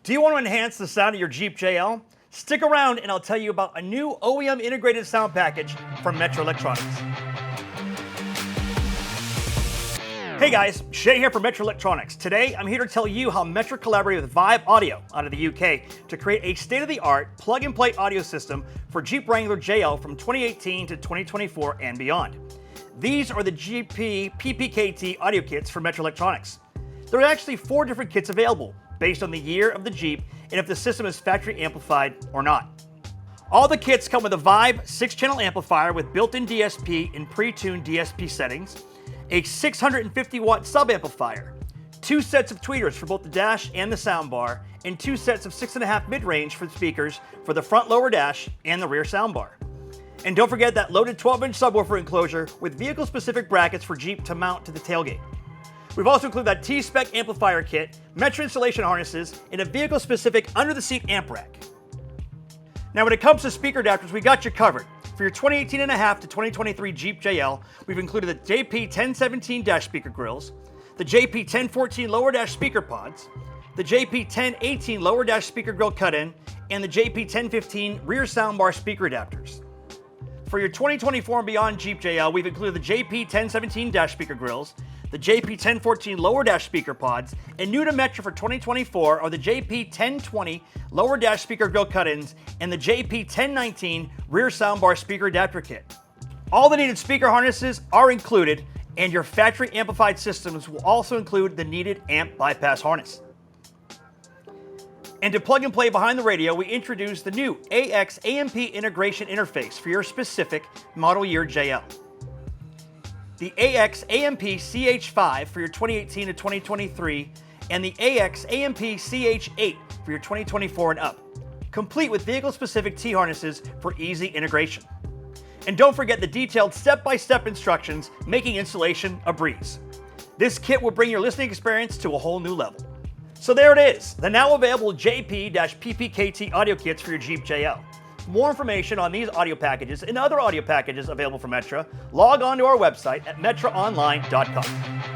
Do you want to enhance the sound of your Jeep JL? Stick around and I'll tell you about a new OEM integrated sound package from Metra Electronics. Hey guys, Shay here from Metra Electronics. Today I'm here to tell you how Metra collaborated with Vibe Audio out of the UK to create a state-of-the-art plug-and-play audio system for Jeep Wrangler JL from 2018 to 2024 and beyond. These are the GP PPKT audio kits from Metra Electronics. There are actually 4 different kits available based on the year of the Jeep and if the system is factory amplified or not. All the kits come with a Vibe 6-channel amplifier with built-in DSP and pre-tuned DSP settings, a 650-watt sub-amplifier, 2 sets of tweeters for both the dash and the soundbar, and 2 sets of 6.5 mid-range for speakers for the front lower dash and the rear soundbar. And don't forget that loaded 12-inch subwoofer enclosure with vehicle-specific brackets for Jeep to mount to the tailgate. We've also included that T-Spec amplifier kit, Metra installation harnesses, and a vehicle-specific under-the-seat amp rack. Now when it comes to speaker adapters, we got you covered. For your 2018.5 to 2023 Jeep JL, we've included the JP1017 dash speaker grills, the JP1014 lower dash speaker pods, the JP1018 lower dash speaker grill cut-in, and the JP1015 rear soundbar speaker adapters. For your 2024 and beyond Jeep JL, we've included the JP1017 dash speaker grills, the JP1014 lower dash speaker pods, and new to Metra for 2024 are the JP1020 lower dash speaker grill cut-ins and the JP1019 rear soundbar speaker adapter kit. All the needed speaker harnesses are included, and your factory amplified systems will also include the needed amp bypass harness. And to plug and play behind the radio, we introduced the new AX AMP integration interface for your specific model year JL. The AX AMP CH5 for your 2018 to 2023, and the AX AMP CH8 for your 2024 and up, complete with vehicle-specific T-harnesses for easy integration. And don't forget the detailed step-by-step instructions, making installation a breeze. This kit will bring your listening experience to a whole new level. So there it is, the now available JP-PPKT audio kits for your Jeep JL. For more information on these audio packages and other audio packages available from Metra, log on to our website at metraonline.com.